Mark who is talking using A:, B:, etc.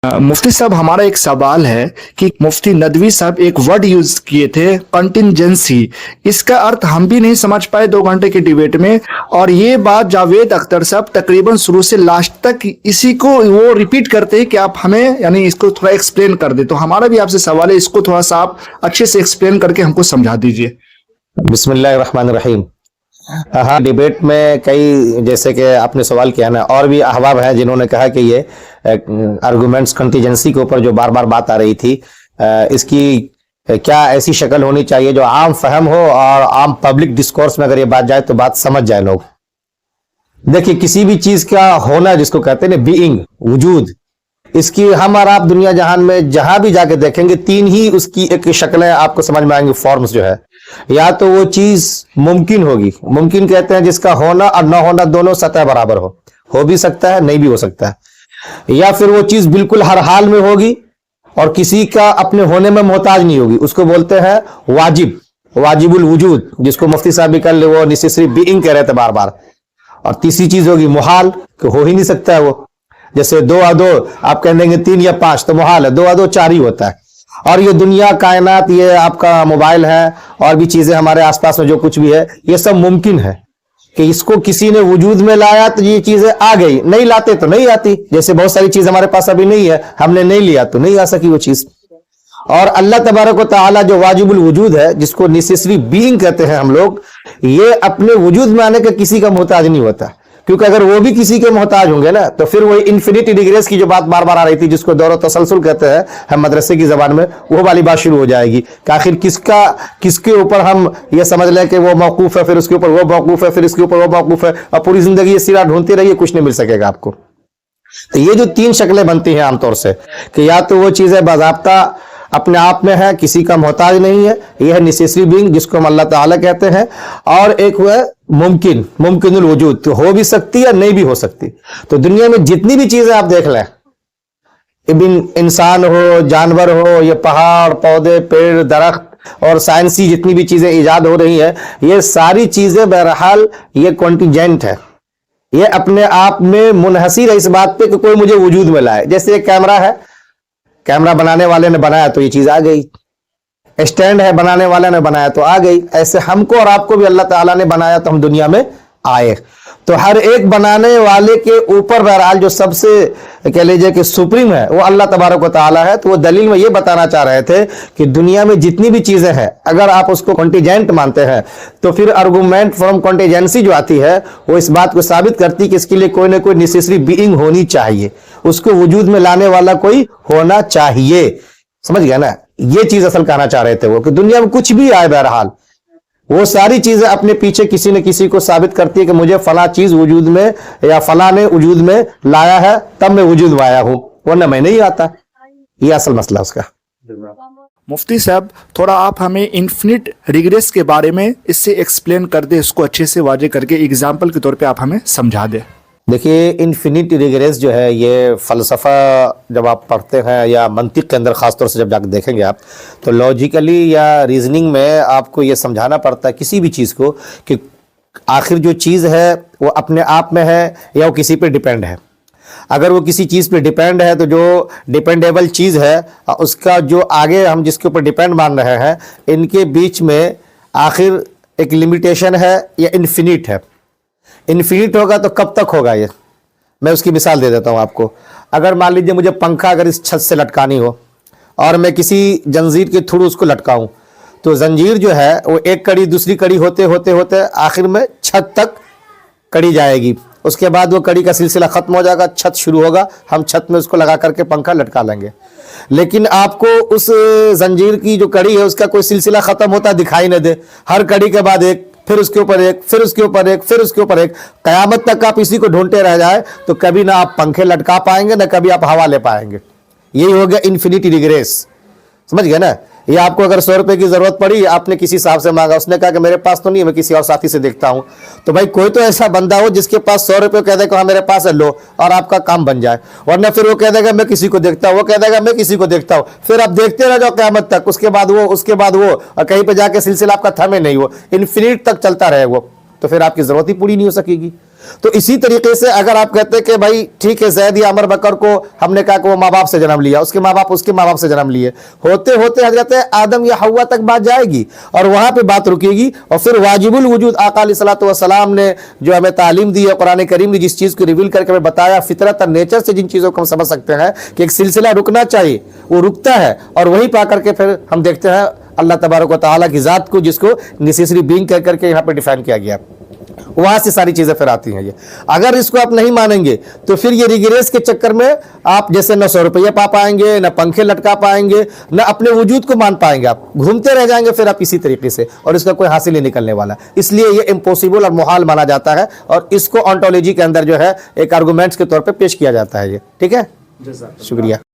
A: मुफ्ती साहब, हमारा एक सवाल है कि मुफ्ती नदवी साहब एक वर्ड यूज किए थे, कंटिंजेंसी। इसका अर्थ हम भी नहीं समझ पाए 2 घंटे की डिबेट में, और ये बात जावेद अख्तर साहब तकरीबन शुरू से लास्ट तक इसी को वो रिपीट करते हैं कि आप हमें यानी इसको थोड़ा एक्सप्लेन कर दे। तो हमारा भी आपसे सवाल है, इसको थोड़ा सा आप अच्छे से एक्सप्लेन करके हमको समझा दीजिए।
B: बिस्मिल्लाहिर्रहमानिर्रहीम। हाँ, डिबेट में कई, जैसे कि आपने सवाल किया ना, और भी अहबाब हैं जिन्होंने कहा कि ये आर्गुमेंट्स कंटीजेंसी के ऊपर जो बार बार बात आ रही थी, इसकी क्या ऐसी शक्ल होनी चाहिए जो आम फहम हो और आम पब्लिक डिस्कोर्स में अगर ये बात जाए तो बात समझ जाए लोग। देखिए, किसी भी चीज का होना, जिसको कहते हैं ना बीइंग, वजूद, इसकी हम और आप दुनिया जहान में जहां भी जाके देखेंगे 3 ही उसकी एक शक्लें आपको समझ में आएंगी, फॉर्म्स जो है। या तो वो चीज मुमकिन होगी, मुमकिन कहते हैं जिसका होना और ना होना दोनों सतह बराबर हो भी सकता है, नहीं भी हो सकता है। या फिर वो चीज बिल्कुल हर हाल में होगी और किसी का अपने होने में मोहताज नहीं होगी, उसको बोलते हैं वाजिब, वाजिबुल वजूद, जिसको मुफ्ती साहब भी कल वो नेसेसरी बीइंग कह रहे थे बार बार। और तीसरी चीज होगी मुहाल, कि हो ही नहीं सकता है वो। जैसे 2 और 2 आप कह देंगे 3 या 5 तो मुहाल है, 2 और 2 4 ही होता है। और ये दुनिया, कायनात, ये आपका मोबाइल है और भी चीजें हमारे आसपास में जो कुछ भी है, ये सब मुमकिन है कि इसको किसी ने वजूद में लाया तो ये चीजें आ गई, नहीं लाते तो नहीं आती। जैसे बहुत सारी चीज हमारे पास अभी नहीं है, हमने नहीं लिया तो नहीं आ सकी वो चीज। और अल्लाह तबारक व तआला जो वाजिबुल वजूद है, जिसको नेसेसरी बीइंग कहते हैं हम लोग, ये अपने वजूद में आने का किसी का मोहताज नहीं होता। क्योंकि अगर वो भी किसी के मोहताज होंगे ना, तो फिर वो इन्फिनिटी डिग्रेस की जो बात बार बार आ रही थी, जिसको दौर तसलसल कहते हैं हम मदरसे की जबान में, वो वाली बात शुरू हो जाएगी कि आखिर किसके ऊपर हम ये समझ लें कि वो मौकूफ है, फिर उसके ऊपर वो मौकूफ है, फिर इसके ऊपर वो मौकूफ है, और पूरी जिंदगी ये सिरा ढूंढते रहिए, कुछ नहीं मिल सकेगा आपको। तो ये जो 3 शक्लें बनती हैं आमतौर से, कि या तो वो चीजें बाज़ाब्ता अपने आप में है, किसी का मोहताज नहीं है, यह है नेसेसरी बीइंग, जिसको हम अल्लाह ताला कहते हैं। और एक हुआ मुमकिनुल वजूद, तो हो भी सकती है, नहीं भी हो सकती। तो दुनिया में जितनी भी चीजें आप देख लें, इंसान हो, जानवर हो, ये पहाड़, पौधे, पेड़, दरख्त और साइंसी जितनी भी चीजें इजाद हो रही है, ये सारी चीजें बहरहाल ये कॉन्टिजेंट है। ये अपने आप में मुनहसिर है इस बात पे कि कोई मुझे वजूद में लाए। जैसे एक कैमरा है, कैमरा बनाने वाले ने बनाया तो ये चीज आ गई। स्टैंड है, बनाने वाले ने बनाया तो आ गई। ऐसे हमको और आपको भी अल्लाह ताला ने बनाया तो हम दुनिया में आए। तो हर एक बनाने वाले के ऊपर बहरहाल जो सबसे कह लीजिए कि सुप्रीम है, वो अल्लाह तबारक व तआला है। तो वो दलील में ये बताना चाह रहे थे कि दुनिया में जितनी भी चीजें हैं, अगर आप उसको कॉन्टिजेंट मानते हैं, तो फिर आर्गुमेंट फ्रॉम कॉन्टिजेंसी जो आती है, वो इस बात को साबित करती है कि इसके लिए कोई ना कोई नेसेसरी बीइंग होनी चाहिए, उसको वजूद में लाने वाला कोई होना चाहिए। समझ गया ना? ये चीज असल कहना चाह रहे थे वो, कि दुनिया में कुछ भी आए, बहरहाल वो सारी चीजें अपने पीछे किसी न किसी को साबित करती है कि मुझे फला चीज वजूद में या फला ने वजूद में लाया है, तब मैं वजूद में आया हूं, वरना मैं नहीं आता। ये असल मसला उसका।
A: मुफ्ती साहब, थोड़ा आप हमें इन्फिनिट रिग्रेस के बारे में इससे एक्सप्लेन कर दे, इसको अच्छे से वाजे करके एग्जाम्पल के तौर पे आप हमें समझा दे।
B: देखिए, इन्फिनिटी रिग्रेस जो है, ये फ़लसफ़ा जब आप पढ़ते हैं या मंतिक के अंदर ख़ासतौर से जब जाकर देखेंगे आप, तो लॉजिकली या रीजनिंग में आपको ये समझाना पड़ता है किसी भी चीज़ को कि आखिर जो चीज़ है वो अपने आप में है या वो किसी पे डिपेंड है। अगर वो किसी चीज़ पे डिपेंड है, तो जो डिपेंडेबल चीज़ है उसका जो आगे हम जिसके ऊपर डिपेंड मान रहे हैं, इनके बीच में आखिर एक लिमिटेशन है या इन्फिनिट है। इन्फिनिट होगा तो कब तक होगा ये? मैं उसकी मिसाल दे देता हूँ आपको। अगर मान लीजिए मुझे पंखा अगर इस छत से लटकानी हो और मैं किसी जंजीर के थ्रू उसको लटकाऊं, तो जंजीर जो है वो एक कड़ी दूसरी कड़ी होते होते होते आखिर में छत तक कड़ी जाएगी। उसके बाद वो कड़ी का सिलसिला खत्म हो जाएगा, छत शुरू होगा, हम छत में उसको लगा करके पंखा लटका लेंगे। लेकिन आपको उस जंजीर की जो कड़ी है उसका कोई सिलसिला खत्म होता दिखाई न दे। हर कड़ी के बाद एक, फिर उसके ऊपर एक, फिर उसके ऊपर एक, फिर उसके ऊपर एक, कयामत तक आप इसी को ढूंढते रह जाए तो कभी ना आप पंखे लटका पाएंगे, ना कभी आप हवा ले पाएंगे। यही हो गया इन्फिनिटी रिग्रेस। समझ गए ना? ये आपको अगर 100 रुपए की जरूरत पड़ी, आपने किसी साहब से मांगा, उसने कहा कि मेरे पास तो नहीं है, मैं किसी और साथी से देखता हूं। तो भाई कोई तो ऐसा बंदा हो जिसके पास 100 रुपए कह देगा हाँ मेरे पास है, लो, और आपका काम बन जाए। वरना फिर वो कह देगा मैं किसी को देखता हूं, वो कह देगा मैं किसी को देखता हूं, फिर आप देखते रह जाओ क़यामत तक। उसके बाद वो, और कहीं पे जाके सिलसिला आपका थमे नहीं, वो इन्फिनिट तक चलता रहे वो, तो फिर आपकी जरूरत ही पूरी नहीं हो सकेगी। تو اسی طریقے سے اگر آپ کہتے ہیں کہ بھائی ٹھیک ہے زید یا عمر بکر کو ہم نے کہا کہ وہ ماں باپ سے جنم لیا، اس کے ماں باپ اس کے ماں باپ سے جنم لیے، ہوتے ہوتے حضرت آدم یا حوا تک بات جائے گی اور وہاں پہ بات رکے گی، اور پھر واجب الوجود آقا علیہ الصلوۃ والسلام نے جو ہمیں تعلیم دی ہے، قرآن کریم نے جس چیز کو ریویل کر کے ہمیں بتایا، فطرت اور نیچر سے جن چیزوں کو ہم سمجھ سکتے ہیں کہ ایک سلسلہ رکنا چاہیے، وہ رکتا ہے، اور وہیں پا کر کے پھر ہم دیکھتے ہیں اللہ تبارک و تعالیٰ کی ذات کو، جس کو نیسیسری بینگ کہہ کر کے یہاں پہ ڈیفائن کیا گیا، وہاں سے ساری چیزیں پھر آتی ہیں یہ۔ اگر اس کو آپ نہیں مانیں گے تو پھر یہ ریگریس کے چکر میں آپ جیسے نہ 100 روپیہ پا پائیں گے، نہ پنکھے لٹکا پائیں گے، نہ اپنے وجود کو مان پائیں گے، آپ گھومتے رہ جائیں گے پھر آپ اسی طریقے سے، اور اس کا کوئی حاصل نہیں نکلنے والا، اس لیے یہ امپوسیبل اور محال مانا جاتا ہے، اور اس کو آنٹولوجی کے اندر جو ہے ایک آرگومنٹس کے طور پہ پیش کیا جاتا ہے یہ، ٹھیک ہے، شکریہ۔